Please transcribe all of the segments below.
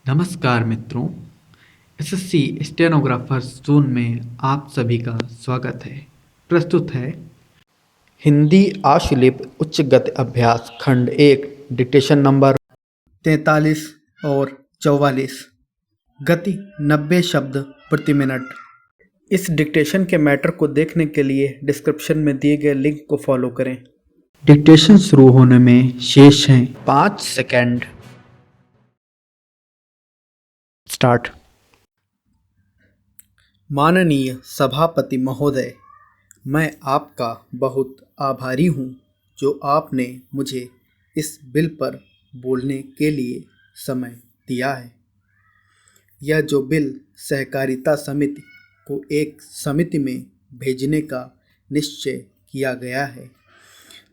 नमस्कार मित्रों, SSC stenographers zone में आप सभी का स्वागत है। प्रस्तुत है हिंदी आशुलिप उच्च गति अभ्यास खंड 1 डिक्टेशन नंबर 43 और 44। गति 90 शब्द प्रति मिनट। इस डिक्टेशन के मैटर को देखने के लिए डिस्क्रिप्शन में दिए गए लिंक को फॉलो करें। डिक्टेशन शुरू होने में शेष हैं 5 सेकंड। स्टार्ट। माननीय सभापति महोदय, मैं आपका बहुत आभारी हूँ जो आपने मुझे इस बिल पर बोलने के लिए समय दिया है। यह जो बिल सहकारिता समिति को एक समिति में भेजने का निश्चय किया गया है,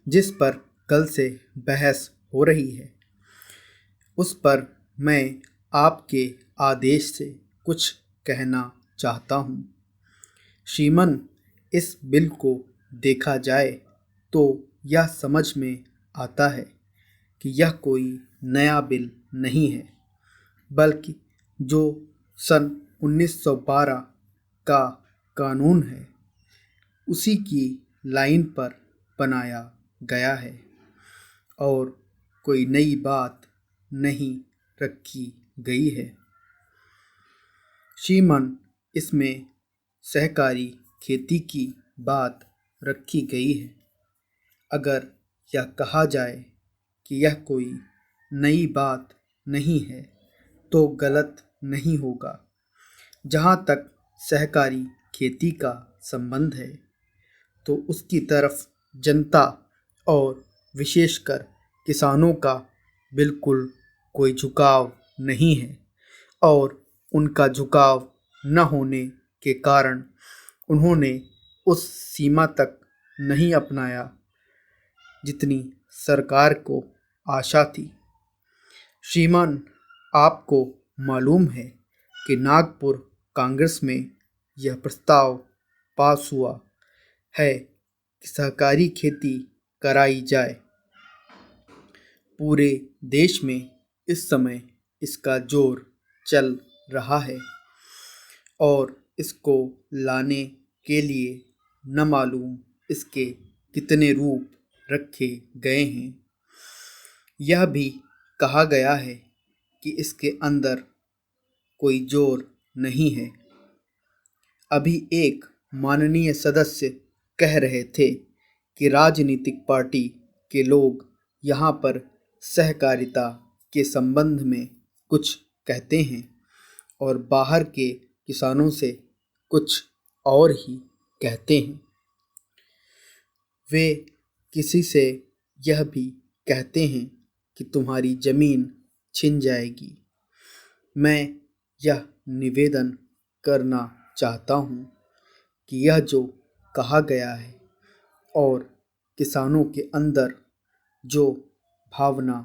जिस पर कल से बहस हो रही है, उस पर मैं आपके आदेश से कुछ कहना चाहता हूँ। श्रीमान, इस बिल को देखा जाए तो यह समझ में आता है कि यह कोई नया बिल नहीं है, बल्कि जो सन 1912 का कानून है उसी की लाइन पर बनाया गया है और कोई नई बात नहीं रखी गई है। श्रीमान, इसमें सहकारी खेती की बात रखी गई है। अगर यह कहा जाए कि यह कोई नई बात नहीं है तो गलत नहीं होगा। जहाँ तक सहकारी खेती का संबंध है तो उसकी तरफ जनता और विशेषकर किसानों का बिल्कुल कोई झुकाव नहीं है और उनका झुकाव न होने के कारण उन्होंने उस सीमा तक नहीं अपनाया जितनी सरकार को आशा थी। श्रीमान, आपको मालूम है कि नागपुर कांग्रेस में यह प्रस्ताव पास हुआ है कि सहकारी खेती कराई जाए। पूरे देश में इस समय इसका जोर चल रहा है और इसको लाने के लिए न मालूम इसके कितने रूप रखे गए हैं। यह भी कहा गया है कि इसके अंदर कोई जोर नहीं है। अभी एक माननीय सदस्य कह रहे थे कि राजनीतिक पार्टी के लोग यहाँ पर सहकारिता के संबंध में कुछ कहते हैं और बाहर के किसानों से कुछ और ही कहते हैं। वे किसी से यह भी कहते हैं कि तुम्हारी ज़मीन छिन जाएगी। मैं यह निवेदन करना चाहता हूँ कि यह जो कहा गया है और किसानों के अंदर जो भावना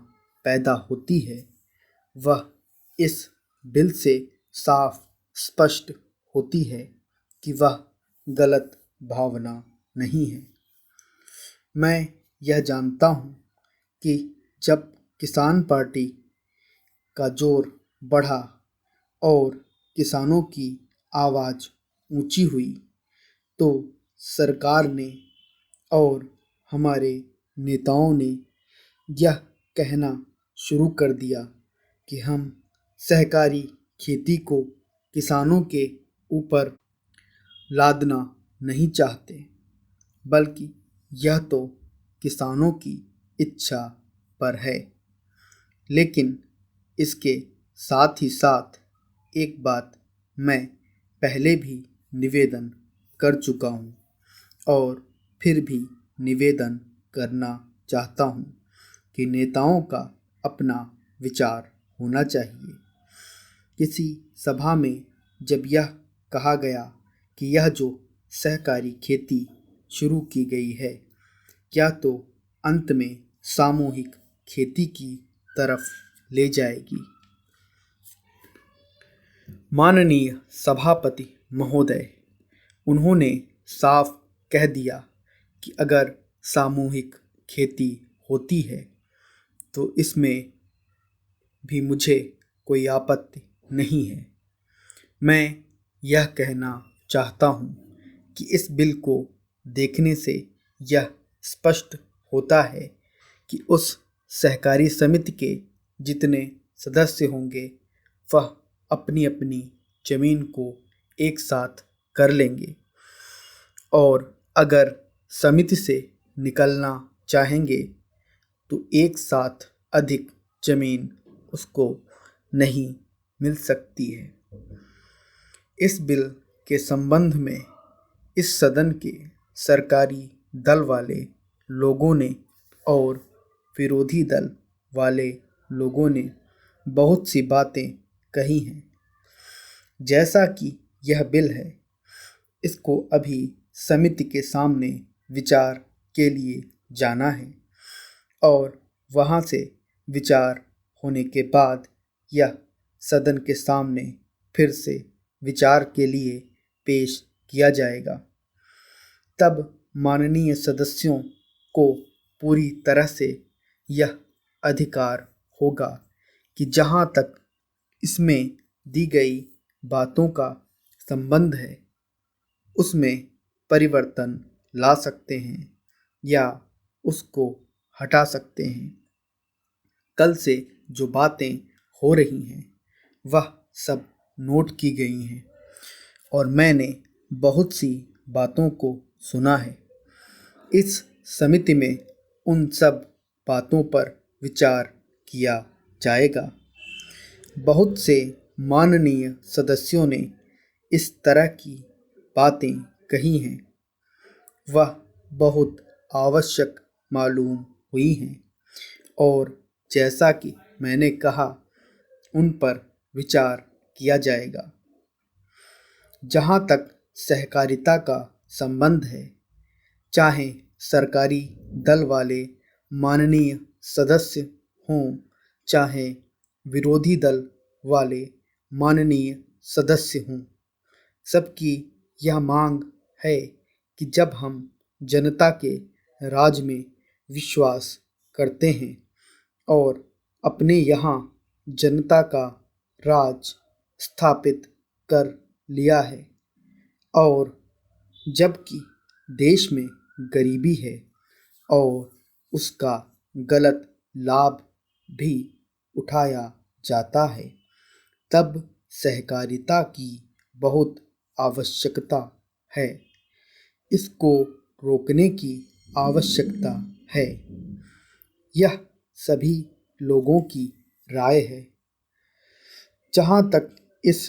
पैदा होती है वह इस बिल से साफ स्पष्ट होती है कि वह गलत भावना नहीं है। मैं यह जानता हूँ कि जब किसान पार्टी का जोर बढ़ा और किसानों की आवाज़ ऊंची हुई तो सरकार ने और हमारे नेताओं ने यह कहना शुरू कर दिया कि हम सहकारी खेती को किसानों के ऊपर लादना नहीं चाहते, बल्कि यह तो किसानों की इच्छा पर है। लेकिन इसके साथ ही साथ एक बात मैं पहले भी निवेदन कर चुका हूँ और फिर भी निवेदन करना चाहता हूँ कि नेताओं का अपना विचार होना चाहिए। किसी सभा में जब यह कहा गया कि यह जो सहकारी खेती शुरू की गई है क्या तो अंत में सामूहिक खेती की तरफ ले जाएगी। माननीय सभापति महोदय, उन्होंने साफ कह दिया कि अगर सामूहिक खेती होती है तो इसमें भी मुझे कोई आपत्ति नहीं है। मैं यह कहना चाहता हूँ कि इस बिल को देखने से यह स्पष्ट होता है कि उस सहकारी समिति के जितने सदस्य होंगे वह अपनी अपनी जमीन को एक साथ कर लेंगे और अगर समिति से निकलना चाहेंगे तो एक साथ अधिक जमीन उसको नहीं मिल सकती है। इस बिल के संबंध में इस सदन के सरकारी दल वाले लोगों ने और विरोधी दल वाले लोगों ने बहुत सी बातें कही हैं। जैसा कि यह बिल है, इसको अभी समिति के सामने विचार के लिए जाना है और वहाँ से विचार होने के बाद यह सदन के सामने फिर से विचार के लिए पेश किया जाएगा। तब माननीय सदस्यों को पूरी तरह से यह अधिकार होगा कि जहाँ तक इसमें दी गई बातों का संबंध है उसमें परिवर्तन ला सकते हैं या उसको हटा सकते हैं। कल से जो बातें हो रही हैं वह सब नोट की गई हैं और मैंने बहुत सी बातों को सुना है। इस समिति में उन सब बातों पर विचार किया जाएगा। बहुत से माननीय सदस्यों ने इस तरह की बातें कही हैं, वह बहुत आवश्यक मालूम हुई हैं और जैसा कि मैंने कहा उन पर विचार किया जाएगा। जहाँ तक सहकारिता का संबंध है, चाहे सरकारी दल वाले माननीय सदस्य हों, चाहे विरोधी दल वाले माननीय सदस्य हों, सबकी यह मांग है कि जब हम जनता के राज में विश्वास करते हैं और अपने यहाँ जनता का राज स्थापित कर लिया है और जबकि देश में गरीबी है और उसका गलत लाभ भी उठाया जाता है, तब सहकारिता की बहुत आवश्यकता है। इसको रोकने की आवश्यकता है। यह सभी लोगों की राय है। जहाँ तक इस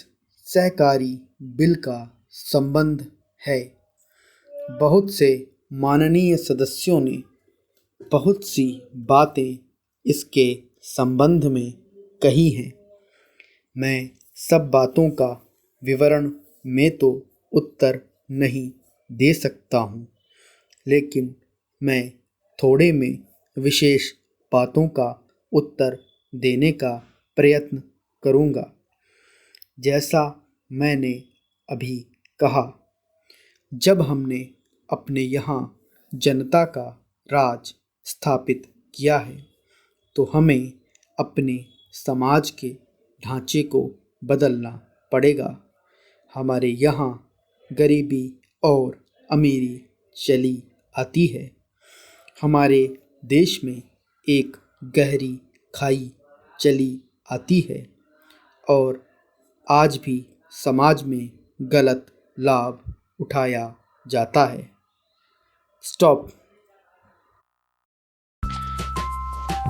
सहकारी बिल का संबंध है, बहुत से माननीय सदस्यों ने बहुत सी बातें इसके संबंध में कही हैं। मैं सब बातों का विवरण में तो उत्तर नहीं दे सकता हूँ, लेकिन मैं थोड़े में विशेष बातों का उत्तर देने का प्रयत्न करूँगा। जैसा मैंने अभी कहा, जब हमने अपने यहाँ जनता का राज स्थापित किया है तो हमें अपने समाज के ढांचे को बदलना पड़ेगा। हमारे यहाँ गरीबी और अमीरी चली आती है। हमारे देश में एक गहरी खाई चली आती है और आज भी समाज में गलत लाभ उठाया जाता है। स्टॉप।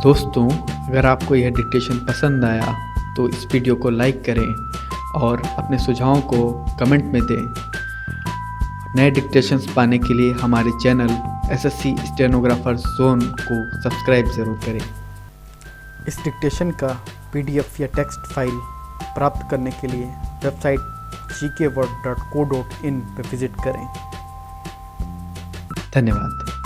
दोस्तों, अगर आपको यह डिक्टेशन पसंद आया तो इस वीडियो को लाइक करें और अपने सुझावों को कमेंट में दें। नए डिक्टेशंस पाने के लिए हमारे चैनल एसएससी स्टेनोग्राफर जोन को सब्सक्राइब ज़रूर करें। इस डिक्टेशन का PDF या टेक्स्ट फाइल प्राप्त करने के लिए वेबसाइट gkword.co.in पर विजिट करें। धन्यवाद।